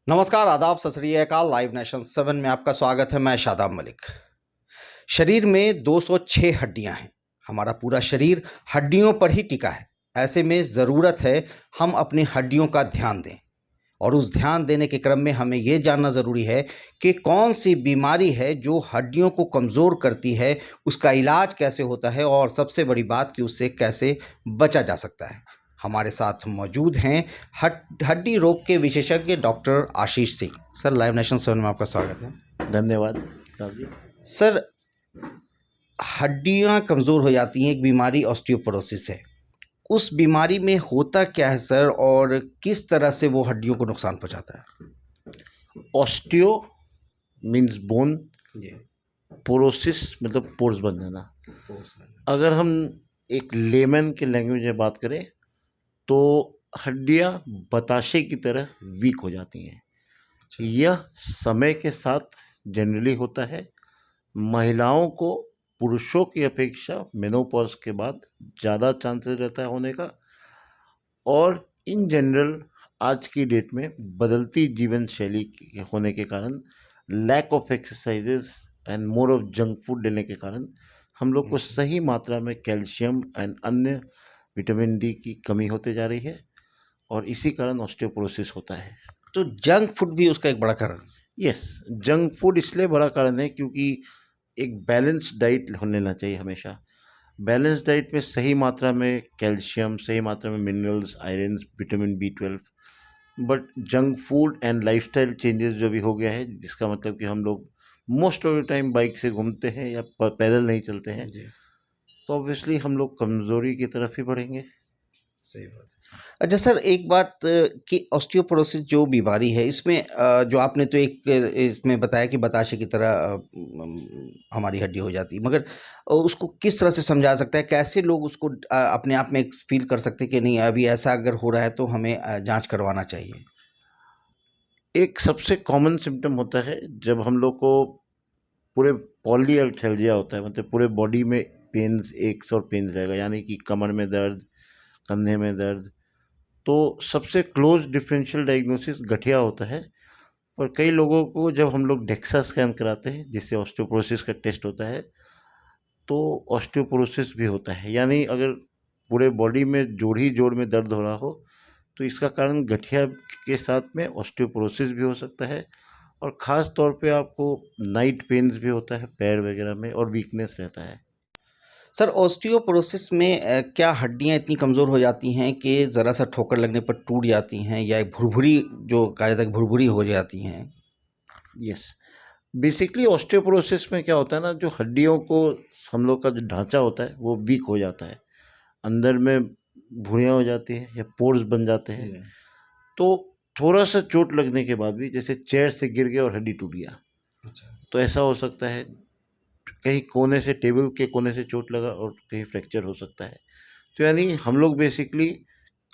नमस्कार, आदाब, सत श्री अकाल। लाइव नेशन 7 में आपका स्वागत है। मैं शादाब मलिक। शरीर में 206 हड्डियां हैं। हमारा पूरा शरीर हड्डियों पर ही टिका है। ऐसे में ज़रूरत है हम अपनी हड्डियों का ध्यान दें, और उस ध्यान देने के क्रम में हमें ये जानना ज़रूरी है कि कौन सी बीमारी है जो हड्डियों को कमज़ोर करती है, उसका इलाज कैसे होता है, और सबसे बड़ी बात कि उससे कैसे बचा जा सकता है। हमारे साथ मौजूद हैं हड्डी रोग के विशेषज्ञ doctor Ashish Singh. Sir, live nation 7 में आपका स्वागत है। धन्यवाद साहब जी। सर, हड्डियां कमज़ोर हो जाती हैं, एक बीमारी ऑस्टियोपोरोसिस है। उस बीमारी में होता क्या है सर, और किस तरह से वो हड्डियों को नुकसान पहुंचाता है? ऑस्टियो मीन्स बोन, जी। पोरोसिस मतलब पोर्स बन जाना। अगर हम एक लेमन के लैंग्वेज में बात करें तो हड्डियां बताशे की तरह वीक हो जाती हैं। यह समय के साथ जनरली होता है। महिलाओं को पुरुषों की अपेक्षा मेनोपॉज के बाद ज़्यादा चांसेस रहता है होने का। और इन जनरल आज की डेट में बदलती जीवन शैली होने के कारण, lack of exercises and more of junk food लेने के कारण हम लोग को सही मात्रा में कैल्शियम एंड अन्य विटामिन डी की कमी होते जा रही है, और इसी कारण ऑस्टियोपोरोसिस होता है। तो जंक फूड भी उसका एक बड़ा कारण है? यस, जंक फूड इसलिए बड़ा कारण है क्योंकि एक बैलेंस डाइट लेना चाहिए हमेशा। बैलेंस डाइट में सही मात्रा में कैल्शियम, सही मात्रा में minerals, iron, vitamin B12। But junk food and lifestyle changes जो भी हो गया है, जिसका मतलब कि हम लोग most of the time bike से घूमते हैं या पैदल नहीं चलते हैं, तो ऑब्वियसली हम लोग कमज़ोरी की तरफ ही बढ़ेंगे। सही बात है। अच्छा सर, एक बात कि ऑस्टियोपोरोसिस जो बीमारी है, इसमें जो आपने तो एक इसमें बताया कि बताशे की तरह हमारी हड्डी हो जाती है, मगर उसको किस तरह से समझा सकता है? कैसे लोग उसको अपने आप में फील कर सकते हैं कि नहीं, अभी ऐसा अगर हो रहा है तो हमें जांच करवाना चाहिए? एक सबसे कॉमन सिम्टम होता है जब हम लोग को पूरे पॉलीअल्थेल्जिया होता है, मतलब पूरे बॉडी में पेन्स, एक्स और पेन्स रहेगा, यानी कि कमर में दर्द, कंधे में दर्द। तो सबसे क्लोज डिफरेंशियल डायग्नोसिस गठिया होता है। और कई लोगों को जब हम लोग डेक्सा स्कैन कराते हैं, जिससे ऑस्टियोपोरोसिस का टेस्ट होता है, तो ऑस्टियोपोरोसिस भी होता है। यानी अगर पूरे बॉडी में जोड़ में दर्द हो रहा हो, तो इसका कारण गठिया के साथ में ऑस्टियोपोरोसिस भी हो सकता है। और ख़ास तौर पे आपको नाइट पेन्स भी होता है पैर वगैरह में, और वीकनेस रहता है। सर, ऑस्टियोपोरोसिस में क्या हड्डियां इतनी कमज़ोर हो जाती हैं कि ज़रा सा ठोकर लगने पर टूट जाती हैं, या एक भुरभुरी, जो कहा जाता है कि भुरभुरी हो जाती हैं? यस, बेसिकली ऑस्टियोपोरोसिस में क्या होता है ना, जो हड्डियों को हम लोग का जो ढांचा होता है वो वीक हो जाता है। अंदर में भुड़ियाँ हो जाती हैं या पोर्स बन जाते हैं। तो थोड़ा सा चोट लगने के बाद भी, जैसे चेयर से गिर गया और हड्डी टूट गया, अच्छा। तो ऐसा हो सकता है। कहीं कोने से, टेबल के कोने से चोट लगा और कहीं फ्रैक्चर हो सकता है। तो यानी हम लोग बेसिकली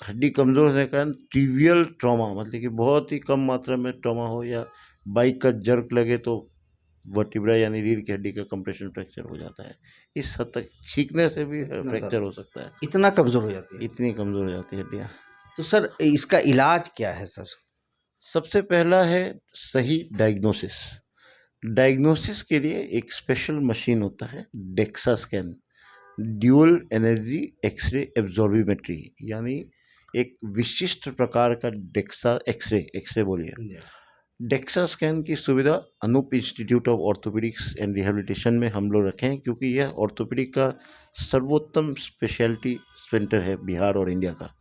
हड्डी कमज़ोर होने के कारण ट्रिवियल ट्रॉमा, मतलब कि बहुत ही कम मात्रा में ट्रॉमा हो, या बाइक का जर्क लगे तो वर्टिब्रा यानी रीढ़ की हड्डी का कंप्रेशन फ्रैक्चर हो जाता है। इस हद तक छींकने से भी फ्रैक्चर हो सकता है। इतना कमज़ोर हो जाती है? इतनी कमज़ोर हो जाती है हड्डियाँ। तो सर, इसका इलाज क्या है सर? सबसे पहला है सही डायग्नोसिस। डायग्नोसिस के लिए एक स्पेशल मशीन होता है, DEXA scan, dual energy x-ray absorptiometry, यानी एक विशिष्ट प्रकार का डेक्सा एक्सरे बोलिए। डेक्सा स्कैन की सुविधा Anoop institute of orthopaedics and rehabilitation में हम लोग रखें, क्योंकि यह ऑर्थोपेडिक का सर्वोत्तम स्पेशलिटी सेंटर है बिहार और इंडिया का।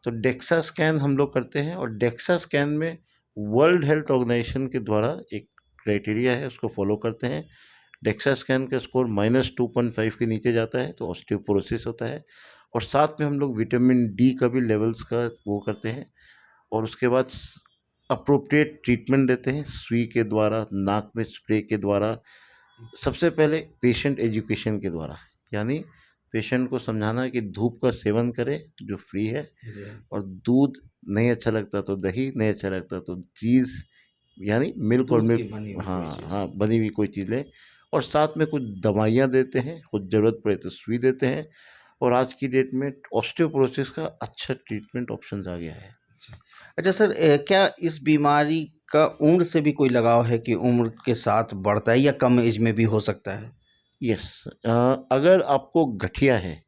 तो डेक्सा स्कैन हम लोग करते हैं, और डेक्सा स्कैन में वर्ल्ड हेल्थ ऑर्गेनाइजेशन के द्वारा एक क्राइटेरिया है, उसको फॉलो करते हैं। डेक्सा स्कैन का स्कोर -2.5 के नीचे जाता है तो ऑस्टियोपोरोसिस होता है। और साथ में हम लोग विटामिन डी का भी लेवल्स का वो करते हैं, और उसके बाद अप्रोप्रिएट ट्रीटमेंट देते हैं, सुई के द्वारा, नाक में स्प्रे के द्वारा। सबसे पहले पेशेंट एजुकेशन के द्वारा, यानी पेशेंट को समझाना कि धूप का सेवन करे जो फ्री है, और दूध नहीं अच्छा लगता तो दही, नहीं अच्छा लगता तो चीज़, यानी मिल्क और मिल्क, हाँ, बनी हुई कोई चीज़ लें। और साथ में कुछ दवाइयाँ देते हैं, कुछ ज़रूरत पड़े तो सुई देते हैं। और आज की डेट में ऑस्टियोपोरोसिस का अच्छा ट्रीटमेंट ऑप्शंस आ गया है। अच्छा सर, क्या इस बीमारी का उम्र से भी कोई लगाव है कि उम्र के साथ बढ़ता है या कम एज में भी हो सकता है? यस, अगर आपको गठिया है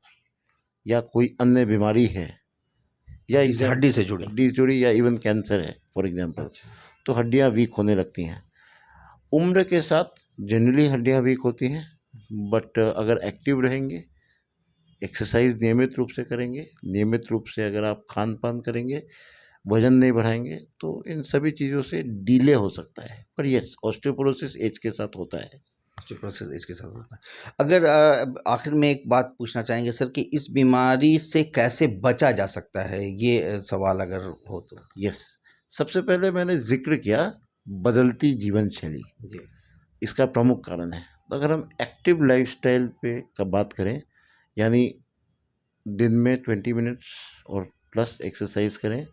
या कोई अन्य बीमारी है या हड्डी से जुड़ी। हड्डी से जुड़ी या इवन कैंसर है फॉर एग्जांपल, अच्छा। तो हड्डियां वीक होने लगती हैं। उम्र के साथ जनरली हड्डियां वीक होती हैं, बट अगर एक्टिव रहेंगे, एक्सरसाइज नियमित रूप से करेंगे, नियमित रूप से अगर आप खान पान करेंगे, वजन नहीं बढ़ाएंगे, तो इन सभी चीज़ों से डिले हो सकता है। पर यस, ऑस्टियोपोरोसिस एज के साथ होता है। जो प्रोसेस एज के साथ होता है। अगर आखिर में एक बात पूछना चाहेंगे सर कि इस बीमारी से कैसे बचा जा सकता है? ये सवाल अगर हो तो? यस, सबसे पहले मैंने जिक्र किया बदलती जीवन शैली, जी। इसका प्रमुख कारण है। तो अगर हम एक्टिव लाइफस्टाइल पे का बात करें, यानी दिन में 20 मिनट्स और प्लस एक्सरसाइज करें,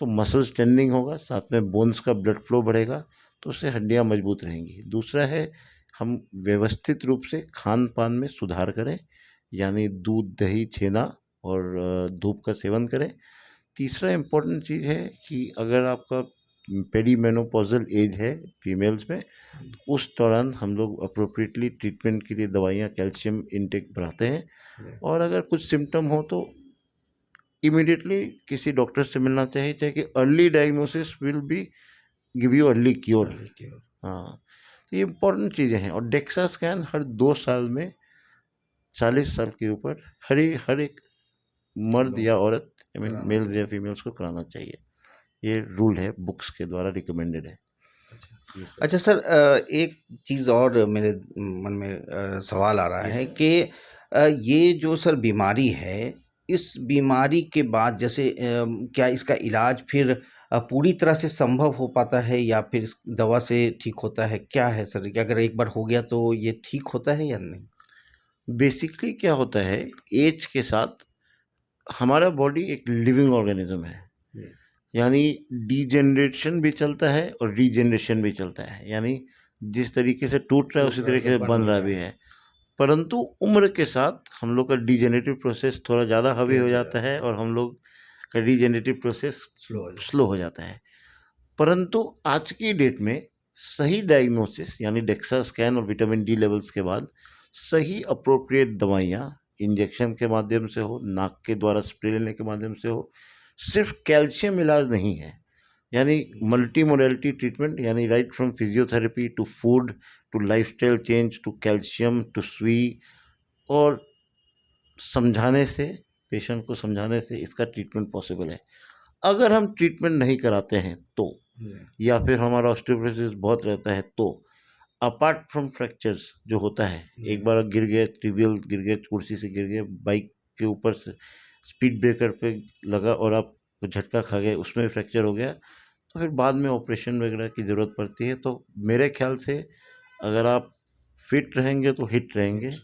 तो मसल स्ट्रेंथनिंग होगा, साथ में बोन्स का ब्लड फ्लो बढ़ेगा, तो उससे हड्डियां मजबूत रहेंगी। दूसरा है, हम व्यवस्थित रूप से खान पान में सुधार करें, यानी दूध, दही, छेना और धूप का सेवन करें। तीसरा इम्पोर्टेंट चीज़ है कि अगर आपका पेरीमेनोपॉजल एज है फीमेल्स में, तो उस दौरान हम लोग अप्रोप्रिएटली ट्रीटमेंट के लिए दवाइयाँ, कैल्शियम इनटेक बढ़ाते हैं। और अगर कुछ सिम्टम हो तो इमीडिएटली किसी डॉक्टर से मिलना चाहिए, चाहे कि early diagnosis will be give you early cure. हाँ, तो ये इम्पोर्टेंट चीज़ें हैं। और डेक्सा स्कैन हर 2 साल में 40 साल के ऊपर हर एक मर्द या औरत, आई मीन मेल्स या फीमेल्स को कराना चाहिए। ये रूल है, बुक्स के द्वारा रिकमेंडेड है। अच्छा सर, एक चीज़ और मेरे मन में सवाल आ रहा है कि ये जो सर बीमारी है, इस बीमारी के बाद जैसे क्या इसका इलाज फिर पूरी तरह से संभव हो पाता है या फिर इस दवा से ठीक होता है? क्या है सर कि अगर एक बार हो गया तो ये ठीक होता है या नहीं? बेसिकली क्या होता है, एज के साथ हमारा बॉडी एक लिविंग ऑर्गेनिज्म है, यानी डीजेनरेशन भी चलता है और रीजेनरेशन भी चलता है, यानी जिस तरीके से टूट रहा है उसी तरीके से बन रहा भी है। परंतु उम्र के साथ हम लोग का डीजेनरेटिव प्रोसेस थोड़ा ज़्यादा हावी हो जाता है और हम लोग का रीजेनरेटिव प्रोसेस स्लो हो जाता है। परंतु आज की डेट में सही डायग्नोसिस, यानी डेक्सा स्कैन और विटामिन डी लेवल्स के बाद सही अप्रोप्रिएट दवाइयाँ, इंजेक्शन के माध्यम से हो, नाक के द्वारा स्प्रे लेने के माध्यम से हो, सिर्फ कैल्शियम इलाज नहीं है, यानी मल्टी मोडेलिटी ट्रीटमेंट, यानी right from physiotherapy to food to lifestyle change to calcium to सुई, और समझाने से, पेशेंट को समझाने से इसका ट्रीटमेंट पॉसिबल है। अगर हम ट्रीटमेंट नहीं कराते हैं तो, या फिर हमारा ऑस्टियोपोरोसिस बहुत रहता है तो, अपार्ट फ्रॉम फ्रैक्चर्स जो होता है, एक बार गिर गए, ट्रिवियल गिर गए, कुर्सी से गिर गए, बाइक के ऊपर से स्पीड ब्रेकर पे लगा और आप झटका खा गए, उसमें फ्रैक्चर हो गया, तो फिर बाद में ऑपरेशन वगैरह की ज़रूरत पड़ती है। तो मेरे ख्याल से अगर आप फिट रहेंगे तो हिट रहेंगे,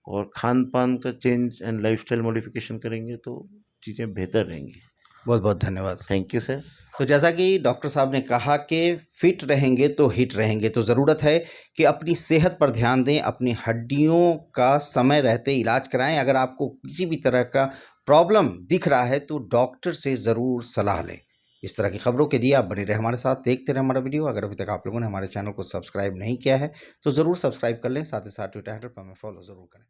और खान पान का चेंज एंड लाइफस्टाइल मॉडिफिकेशन करेंगे तो चीज़ें बेहतर रहेंगी। बहुत बहुत धन्यवाद। Thank you sir. तो जैसा कि डॉक्टर साहब ने कहा कि फिट रहेंगे तो हिट रहेंगे, तो ज़रूरत है कि अपनी सेहत पर ध्यान दें, अपनी हड्डियों का समय रहते इलाज कराएं। अगर आपको किसी भी तरह का प्रॉब्लम दिख रहा है तो डॉक्टर से ज़रूर सलाह लें। इस तरह की खबरों के लिए आप बने रहें हमारे साथ, देखते रहें हमारा वीडियो। अगर अभी तक आप लोगों ने हमारे चैनल को सब्सक्राइब नहीं किया है तो ज़रूर सब्सक्राइब कर लें, साथ ही साथ ट्विटर हैंडल पर हमें फॉलो ज़रूर करें।